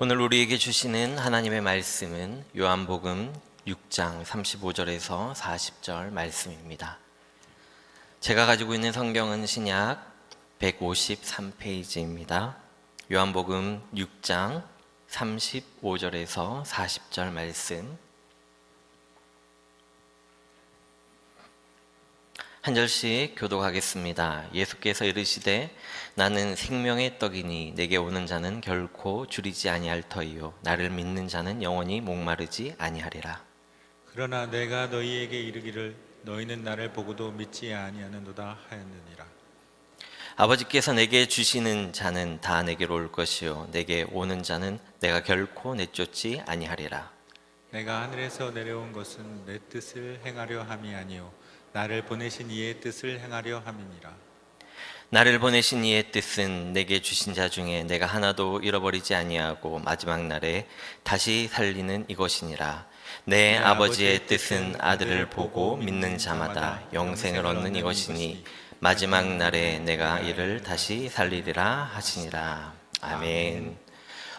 오늘 우리에게 주시는 하나님의 말씀은 요한복음 6장 35절에서 40절 말씀입니다. 제가 가지고 있는 성경은 신약 153페이지입니다. 요한복음 6장 35절에서 40절 말씀, 한 절씩 교독하겠습니다. 예수께서 이르시되 나는 생명의 떡이니 내게 오는 자는 결코 줄이지 아니할 터이요 나를 믿는 자는 영원히 목마르지 아니하리라. 그러나 내가 너희에게 이르기를 너희는 나를 보고도 믿지 아니하는도다 하였느니라. 아버지께서 내게 주시는 자는 다 내게로 올 것이요 내게 오는 자는 내가 결코 내쫓지 아니하리라. 내가 하늘에서 내려온 것은 내 뜻을 행하려 함이 아니요 나를 보내신 이의 뜻을 행하려 함이니라. 나를 보내신 이의 뜻은 내게 주신 자 중에 내가 하나도 잃어버리지 아니하고 마지막 날에 다시 살리는 이것이니라. 내 아버지의 뜻은 아들을 보고 믿는 자마다 영생을 얻는 이것이니 마지막 날에 내가 이를 다시 살리리라 하시니라. 아멘.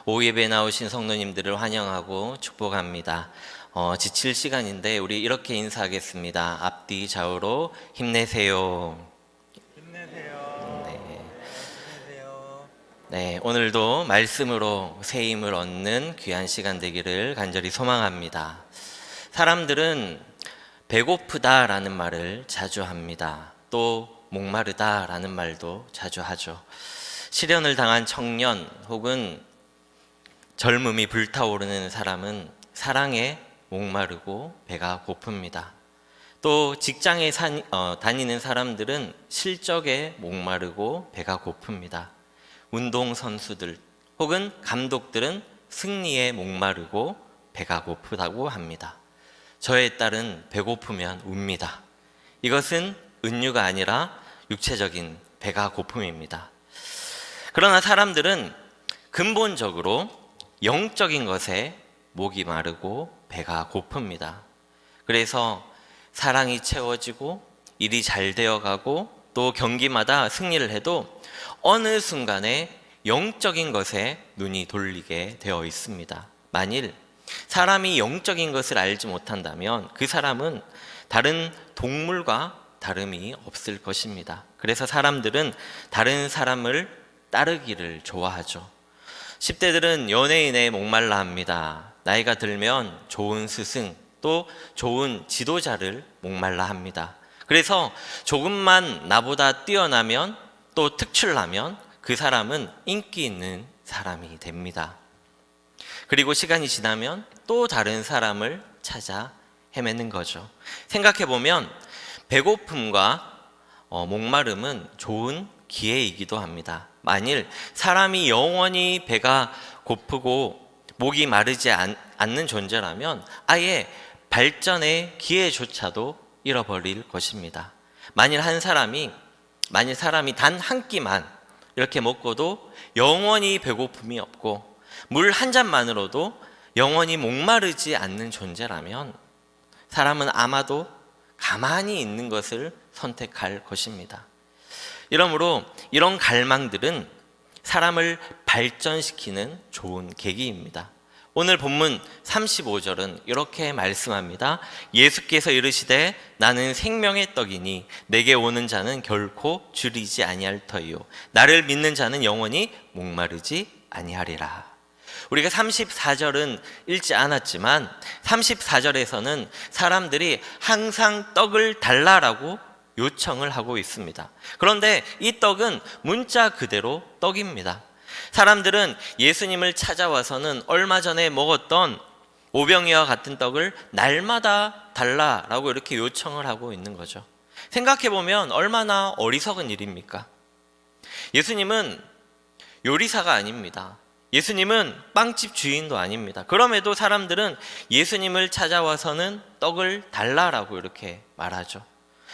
오후 예배에 나오신 성도님들을 환영하고 축복합니다. 지칠 시간인데 우리 이렇게 인사하겠습니다. 앞뒤 좌우로 힘내세요. 힘내세요. 네. 힘내세요. 네, 오늘도 말씀으로 새 힘을 얻는 귀한 시간 되기를 간절히 소망합니다. 사람들은 배고프다라는 말을 자주 합니다. 또 목마르다라는 말도 자주 하죠. 시련을 당한 청년 혹은 젊음이 불타오르는 사람은 사랑에 목마르고 배가 고픕니다. 또 직장에 다니는 사람들은 실적에 목마르고 배가 고픕니다. 운동선수들 혹은 감독들은 승리에 목마르고 배가 고프다고 합니다. 저의 딸은 배고프면 웁니다. 이것은 은유가 아니라 육체적인 배가 고픔입니다. 그러나 사람들은 근본적으로 영적인 것에 목이 마르고 배가 고픕니다. 그래서 사랑이 채워지고 일이 잘 되어가고 또 경기마다 승리를 해도 어느 순간에 영적인 것에 눈이 돌리게 되어 있습니다. 만일 사람이 영적인 것을 알지 못한다면 그 사람은 다른 동물과 다름이 없을 것입니다. 그래서 사람들은 다른 사람을 따르기를 좋아하죠. 10대들은 연예인에 목말라 합니다. 나이가 들면 좋은 스승 또 좋은 지도자를 목말라 합니다. 그래서 조금만 나보다 뛰어나면 또 특출나면 그 사람은 인기 있는 사람이 됩니다. 그리고 시간이 지나면 또 다른 사람을 찾아 헤매는 거죠. 생각해보면 배고픔과 목마름은 좋은 기회이기도 합니다. 만일 사람이 영원히 배가 고프고 목이 마르지 않는 존재라면 아예 발전의 기회조차도 잃어버릴 것입니다. 만일 사람이 단 한 끼만 이렇게 먹고도 영원히 배고픔이 없고 물 한 잔만으로도 영원히 목마르지 않는 존재라면 사람은 아마도 가만히 있는 것을 선택할 것입니다. 이러므로 이런 갈망들은 사람을 발전시키는 좋은 계기입니다. 오늘 본문 35절은 이렇게 말씀합니다. 예수께서 이르시되 나는 생명의 떡이니 내게 오는 자는 결코 줄이지 아니할 터이요 나를 믿는 자는 영원히 목마르지 아니하리라. 우리가 34절은 읽지 않았지만 34절에서는 사람들이 항상 떡을 달라라고 요청을 하고 있습니다. 그런데 이 떡은 문자 그대로 떡입니다. 사람들은 예수님을 찾아와서는 얼마 전에 먹었던 오병이와 같은 떡을 날마다 달라라고 이렇게 요청을 하고 있는 거죠. 생각해보면 얼마나 어리석은 일입니까? 예수님은 요리사가 아닙니다. 예수님은 빵집 주인도 아닙니다. 그럼에도 사람들은 예수님을 찾아와서는 떡을 달라라고 이렇게 말하죠.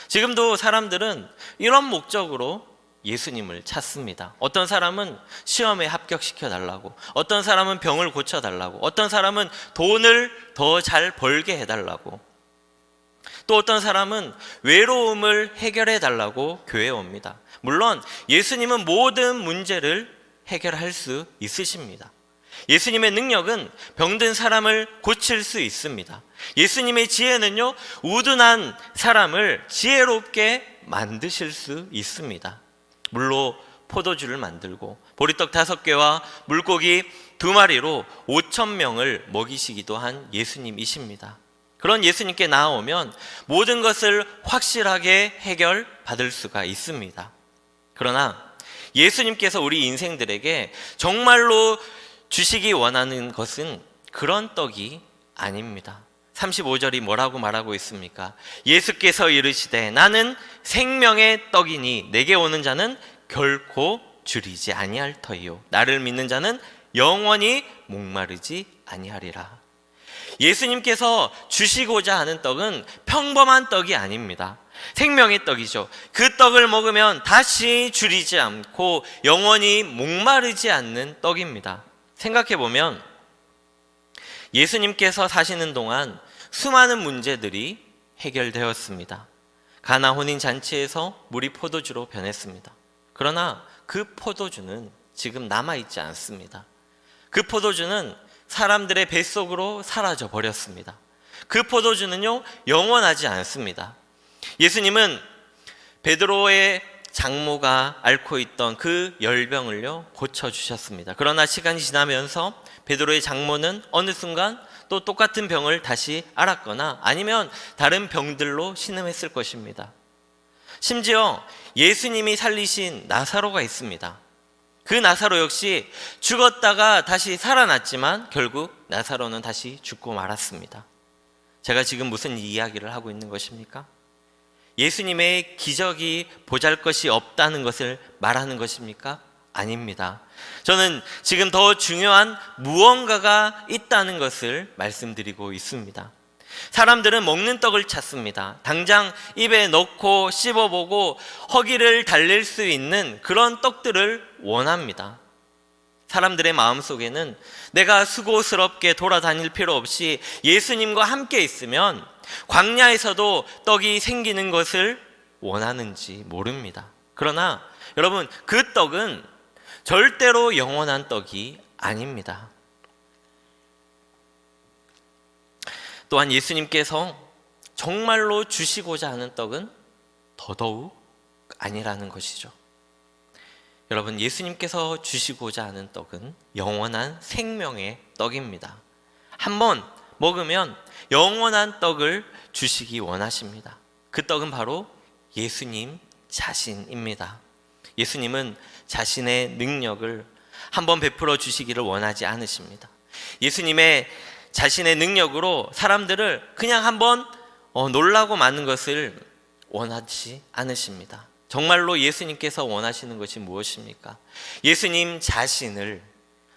지금도 사람들은 이런 목적으로 예수님을 찾습니다. 어떤 사람은 시험에 합격시켜 달라고, 어떤 사람은 병을 고쳐 달라고, 어떤 사람은 돈을 더 잘 벌게 해달라고, 또 어떤 사람은 외로움을 해결해 달라고 교회에 옵니다. 물론 예수님은 모든 문제를 해결할 수 있으십니다. 예수님의 능력은 병든 사람을 고칠 수 있습니다. 예수님의 지혜는요, 우둔한 사람을 지혜롭게 만드실 수 있습니다. 물로 포도주를 만들고 보리떡 5개와 물고기 2마리로 5,000명을 먹이시기도 한 예수님이십니다. 그런 예수님께 나아오면 모든 것을 확실하게 해결받을 수가 있습니다. 그러나 예수님께서 우리 인생들에게 정말로 주시기 원하는 것은 그런 떡이 아닙니다. 35절이 뭐라고 말하고 있습니까? 예수께서 이르시되 나는 생명의 떡이니 내게 오는 자는 결코 줄이지 아니할 터이요 나를 믿는 자는 영원히 목마르지 아니하리라. 예수님께서 주시고자 하는 떡은 평범한 떡이 아닙니다. 생명의 떡이죠. 그 떡을 먹으면 다시 줄이지 않고 영원히 목마르지 않는 떡입니다. 생각해보면 예수님께서 사시는 동안 수많은 문제들이 해결되었습니다. 가나 혼인 잔치에서 물이 포도주로 변했습니다. 그러나 그 포도주는 지금 남아있지 않습니다. 그 포도주는 사람들의 뱃속으로 사라져 버렸습니다. 그 포도주는요, 영원하지 않습니다. 예수님은 베드로의 장모가 앓고 있던 그 열병을요, 고쳐주셨습니다. 그러나 시간이 지나면서 베드로의 장모는 어느 순간 또 똑같은 병을 다시 앓았거나 아니면 다른 병들로 신음했을 것입니다. 심지어 예수님이 살리신 나사로가 있습니다. 그 나사로 역시 죽었다가 다시 살아났지만 결국 나사로는 다시 죽고 말았습니다. 제가 지금 무슨 이야기를 하고 있는 것입니까? 예수님의 기적이 보잘것이 없다는 것을 말하는 것입니까? 아닙니다. 저는 지금 더 중요한 무언가가 있다는 것을 말씀드리고 있습니다. 사람들은 먹는 떡을 찾습니다. 당장 입에 넣고 씹어보고 허기를 달랠 수 있는 그런 떡들을 원합니다. 사람들의 마음속에는 내가 수고스럽게 돌아다닐 필요 없이 예수님과 함께 있으면 광야에서도 떡이 생기는 것을 원하는지 모릅니다. 그러나 여러분, 그 떡은 절대로 영원한 떡이 아닙니다. 또한 예수님께서 정말로 주시고자 하는 떡은 더더욱 아니라는 것이죠. 여러분, 예수님께서 주시고자 하는 떡은 영원한 생명의 떡입니다. 한번 먹으면 영원한 떡을 주시기 원하십니다. 그 떡은 바로 예수님 자신입니다. 예수님은 자신의 능력을 한번 베풀어 주시기를 원하지 않으십니다. 예수님의 자신의 능력으로 사람들을 그냥 한번 놀라고 마는 것을 원하지 않으십니다. 정말로 예수님께서 원하시는 것이 무엇입니까? 예수님 자신을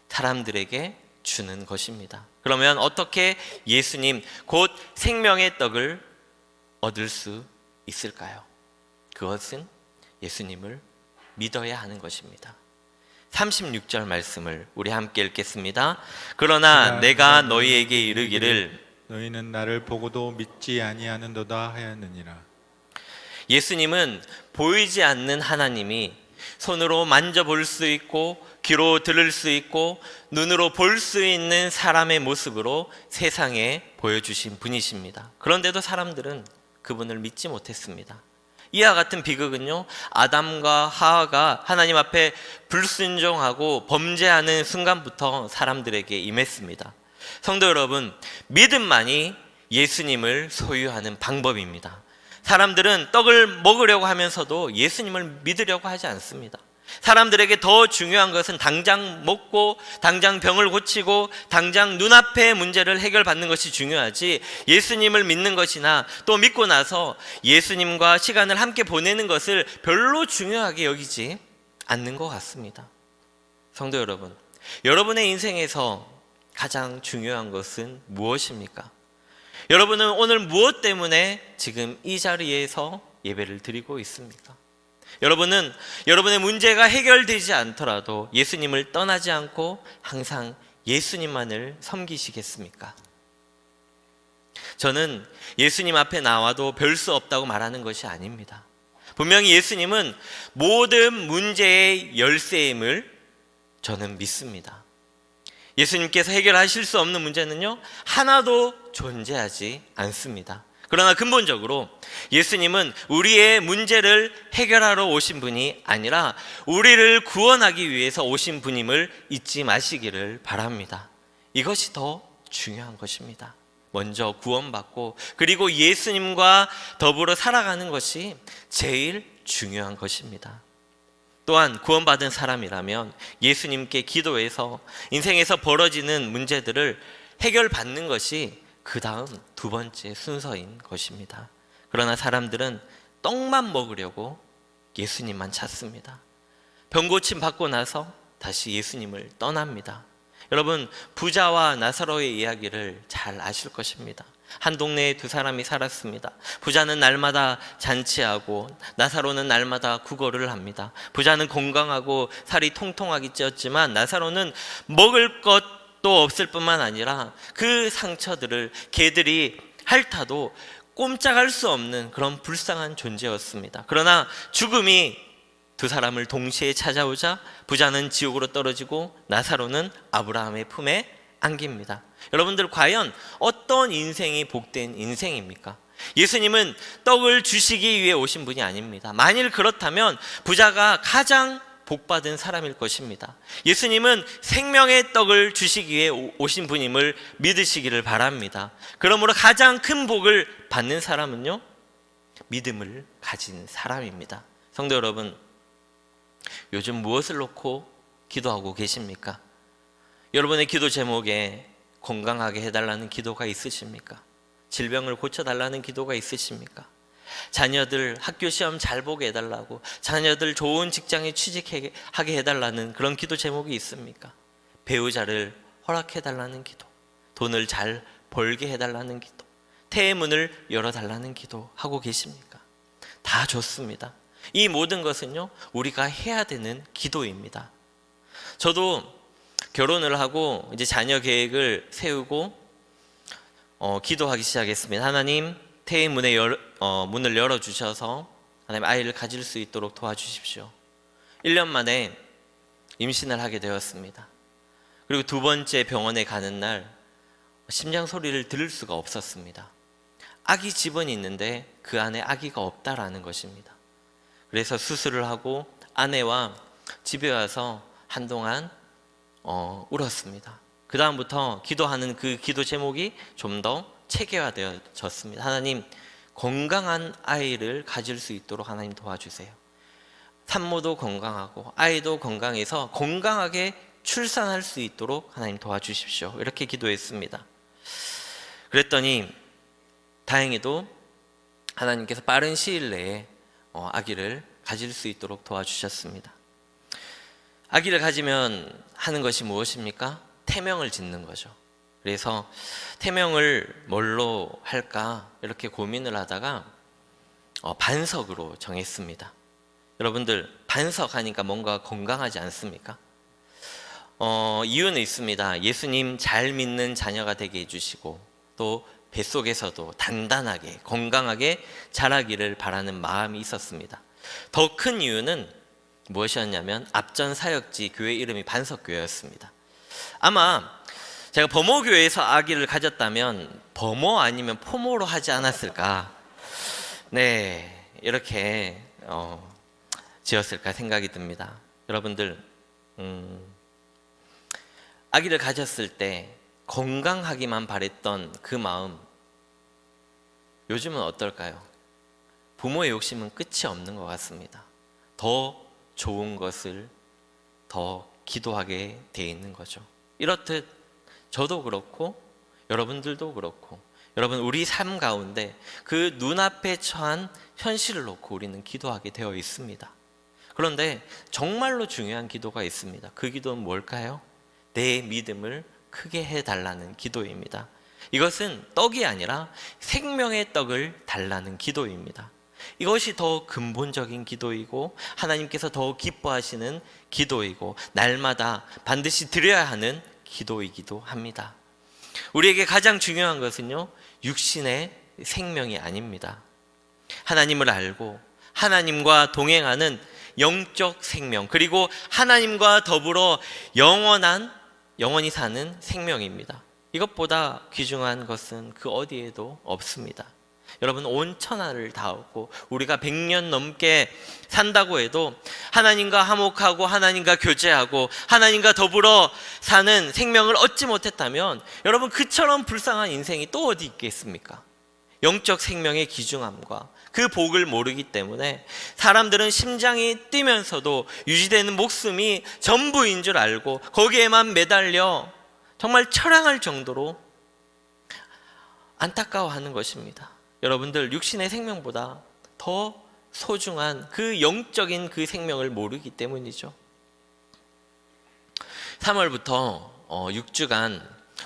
사람들에게 주는 것입니다. 그러면 어떻게 예수님 곧 생명의 떡을 얻을 수 있을까요? 그것은 예수님을 믿어야 하는 것입니다. 36절 말씀을 우리 함께 읽겠습니다. 그러나 내가 너희에게 이르기를 너희는 나를 보고도 믿지 아니하는도다 하였느니라. 예수님은 보이지 않는 하나님이 손으로 만져볼 수 있고 귀로 들을 수 있고 눈으로 볼 수 있는 사람의 모습으로 세상에 보여주신 분이십니다. 그런데도 사람들은 그분을 믿지 못했습니다. 이와 같은 비극은요, 아담과 하와가 하나님 앞에 불순종하고 범죄하는 순간부터 사람들에게 임했습니다. 성도 여러분, 믿음만이 예수님을 소유하는 방법입니다. 사람들은 떡을 먹으려고 하면서도 예수님을 믿으려고 하지 않습니다. 사람들에게 더 중요한 것은 당장 먹고 당장 병을 고치고 당장 눈앞의 문제를 해결받는 것이 중요하지, 예수님을 믿는 것이나 또 믿고 나서 예수님과 시간을 함께 보내는 것을 별로 중요하게 여기지 않는 것 같습니다. 성도 여러분, 여러분의 인생에서 가장 중요한 것은 무엇입니까? 여러분은 오늘 무엇 때문에 지금 이 자리에서 예배를 드리고 있습니까? 여러분은 여러분의 문제가 해결되지 않더라도 예수님을 떠나지 않고 항상 예수님만을 섬기시겠습니까? 저는 예수님 앞에 나와도 별 수 없다고 말하는 것이 아닙니다. 분명히 예수님은 모든 문제의 열쇠임을 저는 믿습니다. 예수님께서 해결하실 수 없는 문제는요, 하나도 존재하지 않습니다. 그러나 근본적으로 예수님은 우리의 문제를 해결하러 오신 분이 아니라 우리를 구원하기 위해서 오신 분임을 잊지 마시기를 바랍니다. 이것이 더 중요한 것입니다. 먼저 구원받고 그리고 예수님과 더불어 살아가는 것이 제일 중요한 것입니다. 또한 구원받은 사람이라면 예수님께 기도해서 인생에서 벌어지는 문제들을 해결받는 것이 그 다음 두 번째 순서인 것입니다. 그러나 사람들은 떡만 먹으려고 예수님만 찾습니다. 병고침 받고 나서 다시 예수님을 떠납니다. 여러분, 부자와 나사로의 이야기를 잘 아실 것입니다. 한 동네에 두 사람이 살았습니다. 부자는 날마다 잔치하고 나사로는 날마다 구걸을 합니다. 부자는 건강하고 살이 통통하게 찌었지만 나사로는 먹을 것도 없을 뿐만 아니라 그 상처들을 개들이 핥아도 꼼짝할 수 없는 그런 불쌍한 존재였습니다. 그러나 죽음이 두 사람을 동시에 찾아오자 부자는 지옥으로 떨어지고 나사로는 아브라함의 품에 안깁니다. 여러분들, 과연 어떤 인생이 복된 인생입니까? 예수님은 떡을 주시기 위해 오신 분이 아닙니다. 만일 그렇다면 부자가 가장 복받은 사람일 것입니다. 예수님은 생명의 떡을 주시기 위해 오신 분임을 믿으시기를 바랍니다. 그러므로 가장 큰 복을 받는 사람은요, 믿음을 가진 사람입니다. 성도 여러분, 요즘 무엇을 놓고 기도하고 계십니까? 여러분의 기도 제목에 건강하게 해달라는 기도가 있으십니까? 질병을 고쳐달라는 기도가 있으십니까? 자녀들 학교 시험 잘 보게 해달라고, 자녀들 좋은 직장에 취직하게 해달라는 그런 기도 제목이 있습니까? 배우자를 허락해달라는 기도, 돈을 잘 벌게 해달라는 기도, 태의 문을 열어달라는 기도 하고 계십니까? 다 좋습니다. 이 모든 것은요, 우리가 해야 되는 기도입니다. 저도 결혼을 하고 이제 자녀 계획을 세우고 기도하기 시작했습니다. 하나님, 태의 문을 열어주셔서 하나님 아이를 가질 수 있도록 도와주십시오. 1년 만에 임신을 하게 되었습니다. 그리고 두 번째 병원에 가는 날 심장 소리를 들을 수가 없었습니다. 아기 집은 있는데 그 안에 아기가 없다라는 것입니다. 그래서 수술을 하고 아내와 집에 와서 한동안 울었습니다. 그 다음부터 기도하는 그 기도 제목이 좀 더 체계화되어졌습니다. 하나님, 건강한 아이를 가질 수 있도록 하나님 도와주세요. 산모도 건강하고 아이도 건강해서 건강하게 출산할 수 있도록 하나님 도와주십시오. 이렇게 기도했습니다. 그랬더니 다행히도 하나님께서 빠른 시일 내에 아기를 가질 수 있도록 도와주셨습니다. 아기를 가지면 하는 것이 무엇입니까? 태명을 짓는 거죠. 그래서 태명을 뭘로 할까 이렇게 고민을 하다가 반석으로 정했습니다. 여러분들, 반석하니까 뭔가 건강하지 않습니까? 이유는 있습니다. 예수님 잘 믿는 자녀가 되게 해주시고 또 뱃속에서도 단단하게 건강하게 자라기를 바라는 마음이 있었습니다. 더 큰 이유는 무엇이었냐면 앞전 사역지 교회 이름이 반석교회였습니다. 아마 제가 범호교회에서 아기를 가졌다면 범호 아니면 포모로 하지 않았을까, 네, 이렇게 지었을까 생각이 듭니다. 여러분들, 아기를 가졌을 때 건강하기만 바랬던 그 마음, 요즘은 어떨까요? 부모의 욕심은 끝이 없는 것 같습니다. 더 좋은 것을 더 기도하게 돼 있는 거죠. 이렇듯 저도 그렇고 여러분들도 그렇고, 여러분, 우리 삶 가운데 그 눈앞에 처한 현실을 놓고 우리는 기도하게 되어 있습니다. 그런데 정말로 중요한 기도가 있습니다. 그 기도는 뭘까요? 내 믿음을 크게 해달라는 기도입니다. 이것은 떡이 아니라 생명의 떡을 달라는 기도입니다. 이것이 더 근본적인 기도이고 하나님께서 더 기뻐하시는 기도이고 날마다 반드시 드려야 하는 기도이기도 합니다. 우리에게 가장 중요한 것은요, 육신의 생명이 아닙니다. 하나님을 알고 하나님과 동행하는 영적 생명, 그리고 하나님과 더불어 영원한 영원히 사는 생명입니다. 이것보다 귀중한 것은 그 어디에도 없습니다. 여러분, 온 천하를 다 얻고 우리가 100년 넘게 산다고 해도 하나님과 화목하고 하나님과 교제하고 하나님과 더불어 사는 생명을 얻지 못했다면 여러분, 그처럼 불쌍한 인생이 또 어디 있겠습니까? 영적 생명의 귀중함과 그 복을 모르기 때문에 사람들은 심장이 뛰면서도 유지되는 목숨이 전부인 줄 알고 거기에만 매달려 정말 처량할 정도로 안타까워하는 것입니다. 여러분들, 육신의 생명보다 더 소중한 그 영적인 그 생명을 모르기 때문이죠. 3월부터 6주간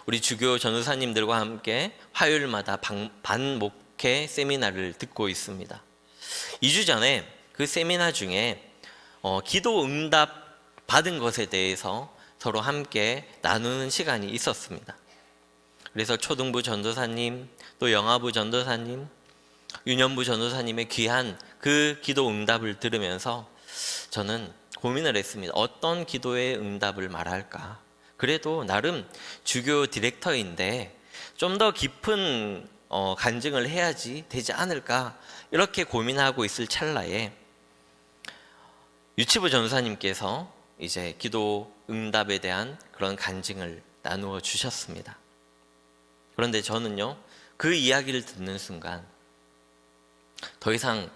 우리 주교 전도사님들과 함께 화요일마다 반목회 세미나를 듣고 있습니다. 2주 전에 그 세미나 중에 기도 응답 받은 것에 대해서 서로 함께 나누는 시간이 있었습니다. 그래서 초등부 전도사님, 또 영아부 전도사님, 유년부 전도사님의 귀한 그 기도 응답을 들으면서 저는 고민을 했습니다. 어떤 기도의 응답을 말할까? 그래도 나름 주교 디렉터인데 좀 더 깊은 간증을 해야지 되지 않을까? 이렇게 고민하고 있을 찰나에 유치부 전도사님께서 이제 기도 응답에 대한 그런 간증을 나누어 주셨습니다. 그런데 저는요, 그 이야기를 듣는 순간 더 이상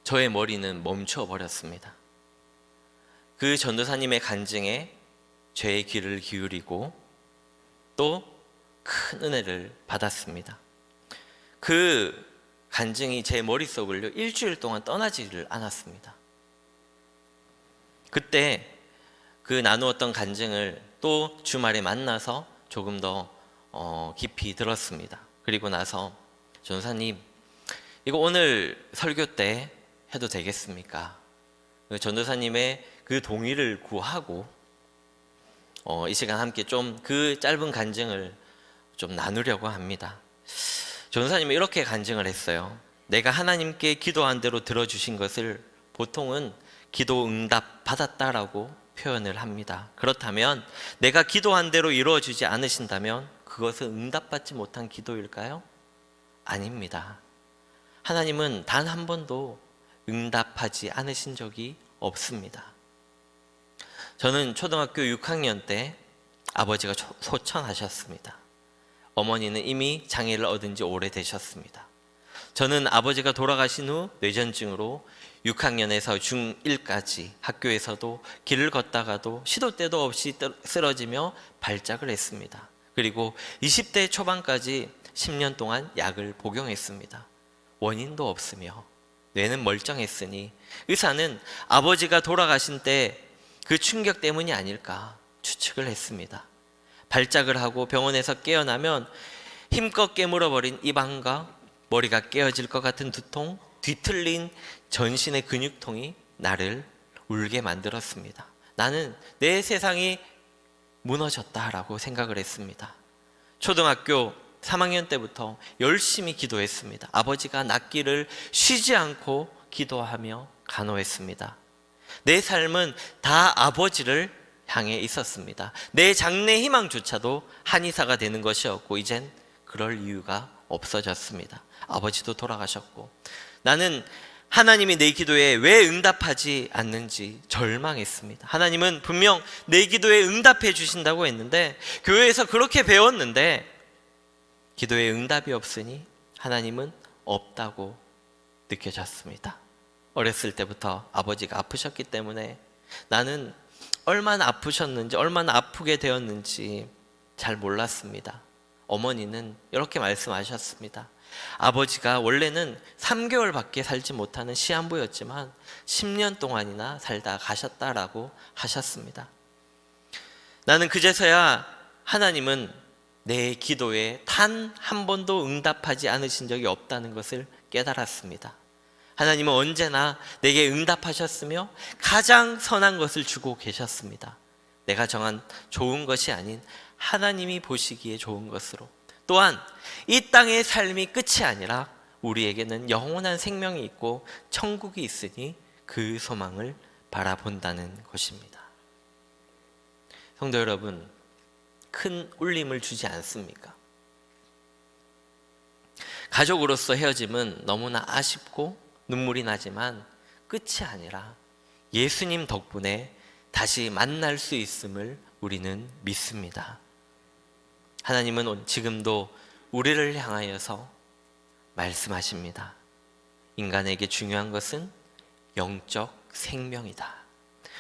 저의 머리는 멈춰 버렸습니다. 그 전도사님의 간증에 죄의 귀를 기울이고 또 큰 은혜를 받았습니다. 그 간증이 제 머릿속을요, 일주일 동안 떠나지를 않았습니다. 그때 그 나누었던 간증을 또 주말에 만나서 조금 더 깊이 들었습니다. 그리고 나서 전도사님, 이거 오늘 설교 때 해도 되겠습니까? 전도사님의 그 동의를 구하고 이 시간 함께 좀 그 짧은 간증을 좀 나누려고 합니다. 전도사님이 이렇게 간증을 했어요. 내가 하나님께 기도한 대로 들어주신 것을 보통은 기도 응답 받았다라고 표현을 합니다. 그렇다면 내가 기도한 대로 이루어지지 않으신다면 그것은 응답받지 못한 기도일까요? 아닙니다. 하나님은 단 한 번도 응답하지 않으신 적이 없습니다. 저는 초등학교 6학년 때 아버지가 소천하셨습니다. 어머니는 이미 장애를 얻은 지 오래되셨습니다. 저는 아버지가 돌아가신 후 뇌전증으로 6학년에서 중1까지 학교에서도 길을 걷다가도 시도 때도 없이 쓰러지며 발작을 했습니다. 그리고 20대 초반까지 10년 동안 약을 복용했습니다. 원인도 없으며 뇌는 멀쩡했으니 의사는 아버지가 돌아가신 때 그 충격 때문이 아닐까 추측을 했습니다. 발작을 하고 병원에서 깨어나면 힘껏 깨물어버린 입안과 머리가 깨어질 것 같은 두통, 뒤틀린 전신의 근육통이 나를 울게 만들었습니다. 나는 내 세상이 무너졌다라고 생각을 했습니다. 초등학교 3학년 때부터 열심히 기도했습니다. 아버지가 낫기를 쉬지 않고 기도하며 간호했습니다. 내 삶은 다 아버지를 향해 있었습니다. 내 장래 희망조차도 한의사가 되는 것이었고 이젠 그럴 이유가 없어졌습니다. 아버지도 돌아가셨고 나는 하나님이 내 기도에 왜 응답하지 않는지 절망했습니다. 하나님은 분명 내 기도에 응답해 주신다고 했는데 교회에서 그렇게 배웠는데 기도에 응답이 없으니 하나님은 없다고 느껴졌습니다. 어렸을 때부터 아버지가 아프셨기 때문에 나는 얼마나 아프셨는지 얼마나 아프게 되었는지 잘 몰랐습니다. 어머니는 이렇게 말씀하셨습니다. 아버지가 원래는 3개월밖에 살지 못하는 시한부였지만 10년 동안이나 살다 가셨다라고 하셨습니다. 나는 그제서야 하나님은 내 기도에 단 한 번도 응답하지 않으신 적이 없다는 것을 깨달았습니다. 하나님은 언제나 내게 응답하셨으며 가장 선한 것을 주고 계셨습니다. 내가 정한 좋은 것이 아닌 하나님이 보시기에 좋은 것으로, 또한 이 땅의 삶이 끝이 아니라 우리에게는 영원한 생명이 있고 천국이 있으니 그 소망을 바라본다는 것입니다. 성도 여러분, 큰 울림을 주지 않습니까? 가족으로서 헤어짐은 너무나 아쉽고 눈물이 나지만 끝이 아니라 예수님 덕분에 다시 만날 수 있음을 우리는 믿습니다. 하나님은 지금도 우리를 향하여서 말씀하십니다. 인간에게 중요한 것은 영적 생명이다.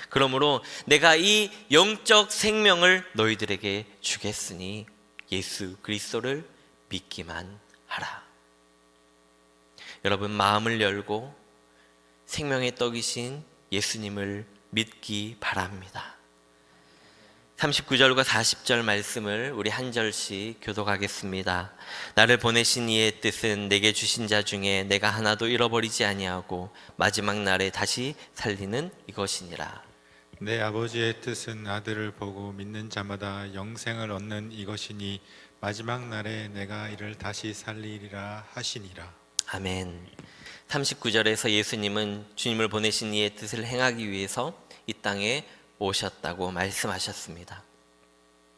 그러므로 내가 이 영적 생명을 너희들에게 주겠으니 예수 그리스도를 믿기만 하라. 여러분, 마음을 열고 생명의 떡이신 예수님을 믿기 바랍니다. 39절과 40절 말씀을 우리 한 절씩 교독하겠습니다. 나를 보내신 이의 뜻은 내게 주신 자 중에 내가 하나도 잃어버리지 아니하고 마지막 날에 다시 살리는 이것이니라. 내 아버지의 뜻은 아들을 보고 믿는 자마다 영생을 얻는 이것이니 마지막 날에 내가 이를 다시 살리리라 하시니라. 아멘. 39절에서 예수님은 주님을 보내신 이의 뜻을 행하기 위해서 이 땅에 오셨다고 말씀하셨습니다.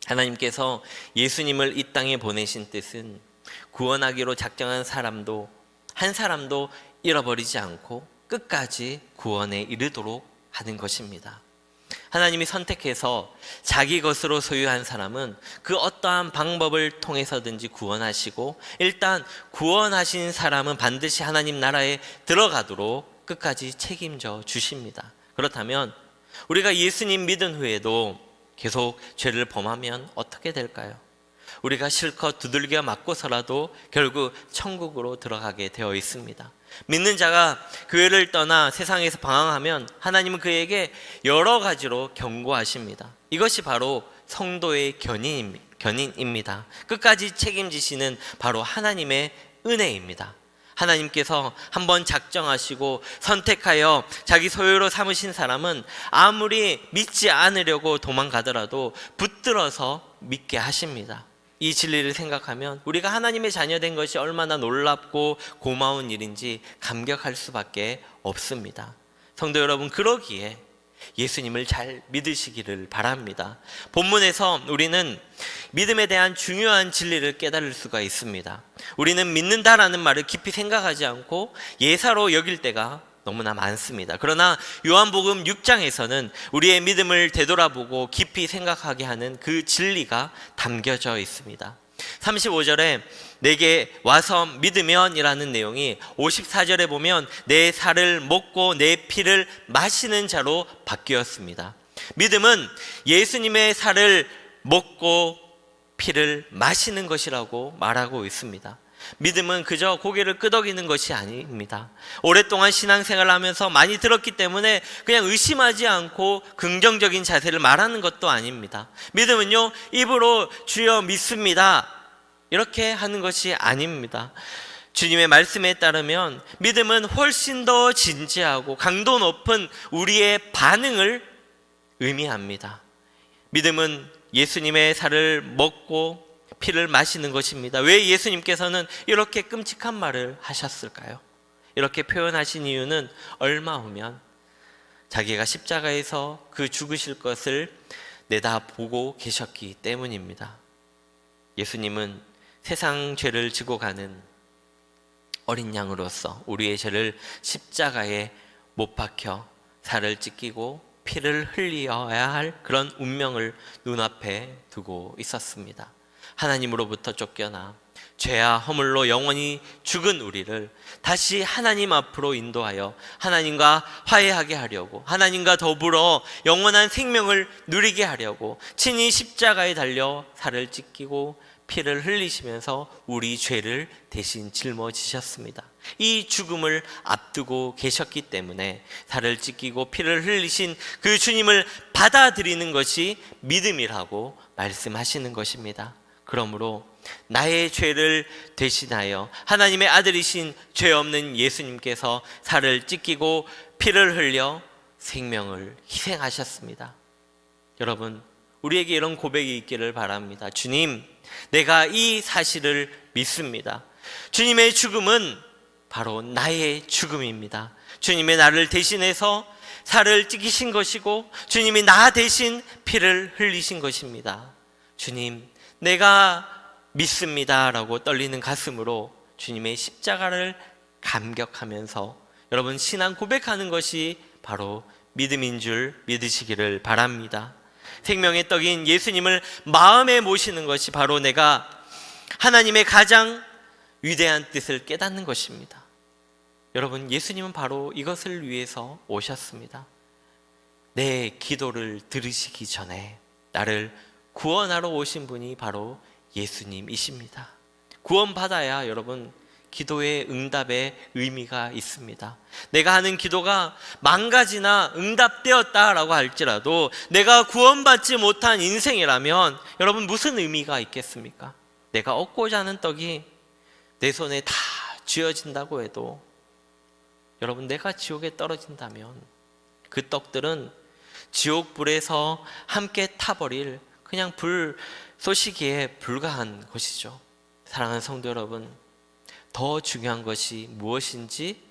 하나님께서 예수님을 이 땅에 보내신 뜻은 구원하기로 작정한 사람도 한 사람도 잃어버리지 않고 끝까지 구원에 이르도록 하는 것입니다. 하나님이 선택해서 자기 것으로 소유한 사람은 그 어떠한 방법을 통해서든지 구원하시고, 일단 구원하신 사람은 반드시 하나님 나라에 들어가도록 끝까지 책임져 주십니다. 그렇다면 우리가 예수님 믿은 후에도 계속 죄를 범하면 어떻게 될까요? 우리가 실컷 두들겨 맞고서라도 결국 천국으로 들어가게 되어 있습니다. 믿는 자가 교회를 떠나 세상에서 방황하면 하나님은 그에게 여러 가지로 경고하십니다. 이것이 바로 성도의 견인입니다. 끝까지 책임지시는 바로 하나님의 은혜입니다. 하나님께서 한번 작정하시고 선택하여 자기 소유로 삼으신 사람은 아무리 믿지 않으려고 도망가더라도 붙들어서 믿게 하십니다. 이 진리를 생각하면 우리가 하나님의 자녀된 것이 얼마나 놀랍고 고마운 일인지 감격할 수밖에 없습니다. 성도 여러분, 그러기에 예수님을 잘 믿으시기를 바랍니다. 본문에서 우리는 믿음에 대한 중요한 진리를 깨달을 수가 있습니다. 우리는 믿는다라는 말을 깊이 생각하지 않고 예사로 여길 때가 너무나 많습니다. 그러나 요한복음 6장에서는 우리의 믿음을 되돌아보고 깊이 생각하게 하는 그 진리가 담겨져 있습니다. 35절에 내게 와서 믿으면 이라는 내용이 54절에 보면 내 살을 먹고 내 피를 마시는 자로 바뀌었습니다. 믿음은 예수님의 살을 먹고 피를 마시는 것이라고 말하고 있습니다. 믿음은 그저 고개를 끄덕이는 것이 아닙니다. 오랫동안 신앙생활을 하면서 많이 들었기 때문에 그냥 의심하지 않고 긍정적인 자세를 말하는 것도 아닙니다. 믿음은요, 입으로 주여 믿습니다 이렇게 하는 것이 아닙니다. 주님의 말씀에 따르면 믿음은 훨씬 더 진지하고 강도 높은 우리의 반응을 의미합니다. 믿음은 예수님의 살을 먹고 피를 마시는 것입니다. 왜 예수님께서는 이렇게 끔찍한 말을 하셨을까요? 이렇게 표현하신 이유는 얼마 후면 자기가 십자가에서 그 죽으실 것을 내다보고 계셨기 때문입니다. 예수님은 세상 죄를 지고 가는 어린 양으로서 우리의 죄를 십자가에 못 박혀 살을 찢기고 피를 흘려야 할 그런 운명을 눈앞에 두고 있었습니다. 하나님으로부터 쫓겨나 죄와 허물로 영원히 죽은 우리를 다시 하나님 앞으로 인도하여 하나님과 화해하게 하려고, 하나님과 더불어 영원한 생명을 누리게 하려고 친히 십자가에 달려 살을 찢기고 피를 흘리시면서 우리 죄를 대신 짊어지셨습니다. 이 죽음을 앞두고 계셨기 때문에 살을 찢기고 피를 흘리신 그 주님을 받아들이는 것이 믿음이라고 말씀하시는 것입니다. 그러므로 나의 죄를 대신하여 하나님의 아들이신 죄 없는 예수님께서 살을 찢기고 피를 흘려 생명을 희생하셨습니다. 여러분, 우리에게 이런 고백이 있기를 바랍니다. 주님, 내가 이 사실을 믿습니다. 주님의 죽음은 바로 나의 죽음입니다. 주님의 나를 대신해서 살을 찢기신 것이고 주님이 나 대신 피를 흘리신 것입니다. 주님, 내가 믿습니다 라고 떨리는 가슴으로 주님의 십자가를 감격하면서 여러분 신앙 고백하는 것이 바로 믿음인 줄 믿으시기를 바랍니다. 생명의 떡인 예수님을 마음에 모시는 것이 바로 내가 하나님의 가장 위대한 뜻을 깨닫는 것입니다. 여러분, 예수님은 바로 이것을 위해서 오셨습니다. 내 기도를 들으시기 전에 나를 구원하러 오신 분이 바로 예수님이십니다. 구원받아야 여러분 기도의 응답의 의미가 있습니다. 내가 하는 기도가 망가지나 응답되었다라고 할지라도 내가 구원받지 못한 인생이라면 여러분 무슨 의미가 있겠습니까? 내가 얻고자 하는 떡이 내 손에 다 쥐어진다고 해도 여러분 내가 지옥에 떨어진다면 그 떡들은 지옥불에서 함께 타버릴 그냥 불쏘시기에 불과한 것이죠. 사랑하는 성도 여러분, 더 중요한 것이 무엇인지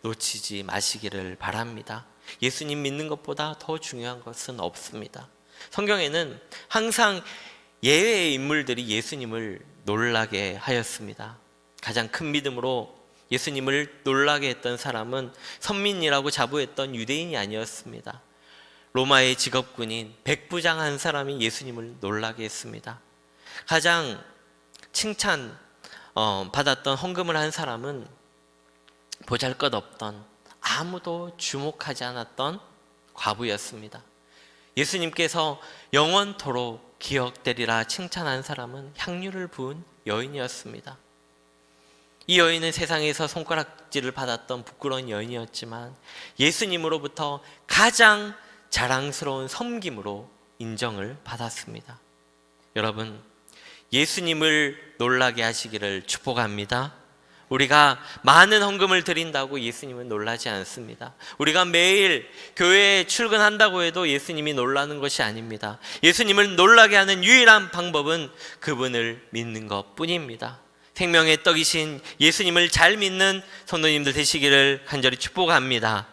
놓치지 마시기를 바랍니다. 예수님 믿는 것보다 더 중요한 것은 없습니다. 성경에는 항상 예외의 인물들이 예수님을 놀라게 하였습니다. 가장 큰 믿음으로 예수님을 놀라게 했던 사람은 선민이라고 자부했던 유대인이 아니었습니다. 로마의 직업군인 백부장 한 사람이 예수님을 놀라게 했습니다. 가장 칭찬 받았던 헌금을 한 사람은 보잘것없던 아무도 주목하지 않았던 과부였습니다. 예수님께서 영원토록 기억되리라 칭찬한 사람은 향유를 부은 여인이었습니다. 이 여인은 세상에서 손가락질을 받았던 부끄러운 여인이었지만 예수님으로부터 가장 자랑스러운 섬김으로 인정을 받았습니다. 여러분, 예수님을 놀라게 하시기를 축복합니다. 우리가 많은 헌금을 드린다고 예수님은 놀라지 않습니다. 우리가 매일 교회에 출근한다고 해도 예수님이 놀라는 것이 아닙니다. 예수님을 놀라게 하는 유일한 방법은 그분을 믿는 것 뿐입니다. 생명의 떡이신 예수님을 잘 믿는 성도님들 되시기를 간절히 축복합니다.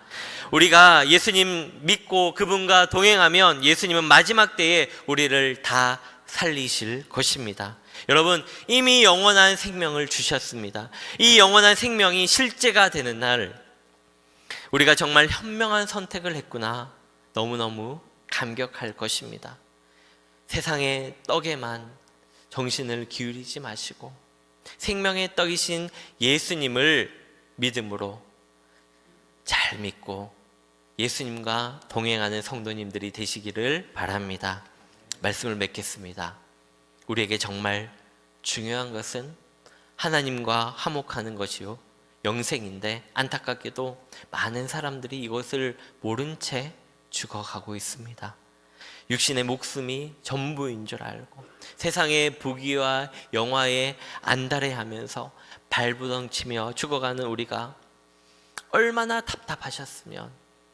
우리가 예수님 믿고 그분과 동행하면 예수님은 마지막 때에 우리를 다 살리실 것입니다. 여러분, 이미 영원한 생명을 주셨습니다. 이 영원한 생명이 실제가 되는 날 우리가 정말 현명한 선택을 했구나 너무너무 감격할 것입니다. 세상의 떡에만 정신을 기울이지 마시고 생명의 떡이신 예수님을 믿음으로 잘 믿고 예수님과 동행하는 성도님들이 되시기를 바랍니다. 말씀을 맺겠습니다. 우리에게 정말 중요한 것은 하나님과 화목하는 것이요 영생인데 안타깝게도 많은 사람들이 이것을 모른 채 죽어가고 있습니다. 육신의 목숨이 전부인 줄 알고 세상의 부귀와 영화에 안달해하면서 발부덩치며 죽어가는 우리가 얼마나 답답하셨으면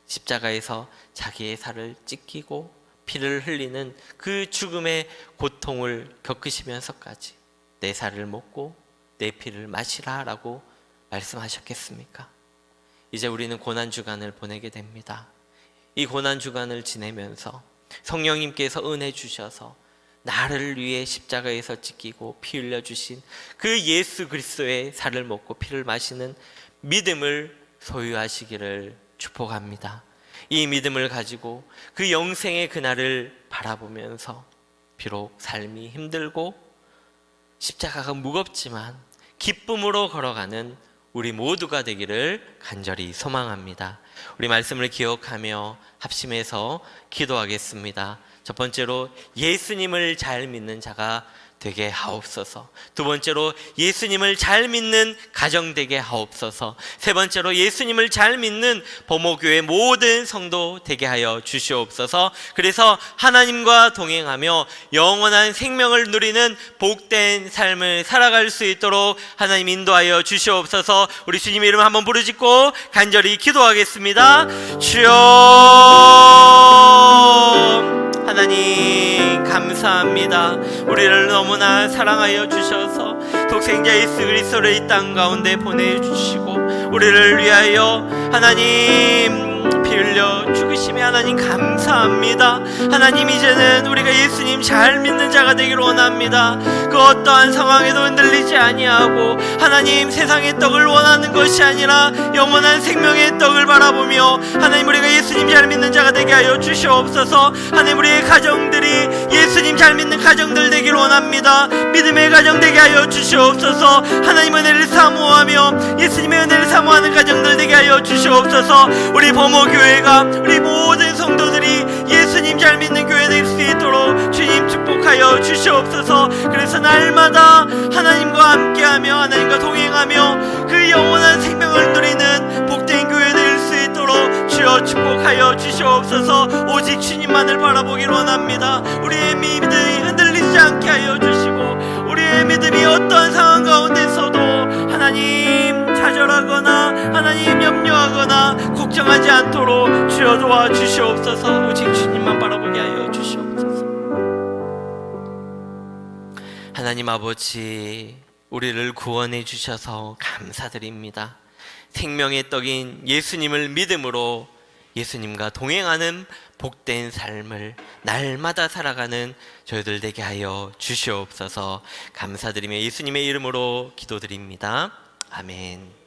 십자가에서 자기의 살을 찢기고 피를 흘리는 그 죽음의 고통을 겪으시면서까지 내 살을 먹고 내 피를 마시라라고 말씀하셨겠습니까? 이제 우리는 고난주간을 보내게 됩니다. 이 고난주간을 지내면서 성령님께서 은혜 주셔서 나를 위해 십자가에서 찢기고 피 흘려주신 그 예수 그리스도의 살을 먹고 피를 마시는 믿음을 소유하시기를 축복합니다. 이 믿음을 가지고 그 영생의 그날을 바라보면서 비록 삶이 힘들고 십자가가 무겁지만 기쁨으로 걸어가는 우리 모두가 되기를 간절히 소망합니다. 우리 말씀을 기억하며 합심해서 기도하겠습니다. 첫 번째로 예수님을 잘 믿는 자가 되게 하옵소서. 두 번째로 예수님을 잘 믿는 가정 되게 하옵소서. 세 번째로 예수님을 잘 믿는 보모교회 모든 성도 되게 하여 주시옵소서. 그래서 하나님과 동행하며 영원한 생명을 누리는 복된 삶을 살아갈 수 있도록 하나님 인도하여 주시옵소서. 우리 주님의 이름 한번 부르짖고 간절히 기도하겠습니다. 주여, 하나님 감사합니다. 우리를 너무나 사랑하여 주셔서 독생자 예수 그리스도를 이 땅 가운데 보내주시고 우리를 위하여 하나님 피 흘려 죽으심에 하나님 감사합니다. 하나님, 이제는 우리가 예수님 잘 믿는 자가 되기를 원합니다. 그 어떠한 상황에도 흔들리지 아니하고 하나님, 세상의 떡을 원하는 것이 아니라 영원한 생명의 떡을 바라보며 하나님, 우리가 예수님 잘 믿는 자가 되게 하여 주시옵소서. 하나님, 우리의 가정들이 예수님 잘 믿는 가정들 되기를 원합니다. 믿음의 가정 되게 하여 주시옵소서. 하나님, 은혜를 사모하며 예수님의 은혜를 사모하는 가정들 되게 하여 주시옵소서. 우리 범어교회가, 우리 모든 성도들이 예수님 잘 믿는 교회 될 수 있도록 주님 축복하여 주시옵소서. 그래서 날마다 하나님과 함께하며 하나님과 동행하며 그 영원한 생명을 누리는 복된 교회 될 수 있도록 주여 축복하여 주시옵소서. 오직 주님만을 바라보기를 원합니다. 우리의 믿음이 흔들리지 않게 하여 주시고, 우리의 믿음이 어떠한 상황 가운데서도 하나님 좌절하거나 하나님 염려하거나 걱정하지 않도록 주여 도와주시옵소서. 오직 주님만 바라보게 하여 주시옵소서. 하나님 아버지, 우리를 구원해 주셔서 감사드립니다. 생명의 떡인 예수님을 믿음으로 예수님과 동행하는 복된 삶을 날마다 살아가는 저희들 되게 하여 주시옵소서. 감사드리며 예수님의 이름으로 기도드립니다. 아멘.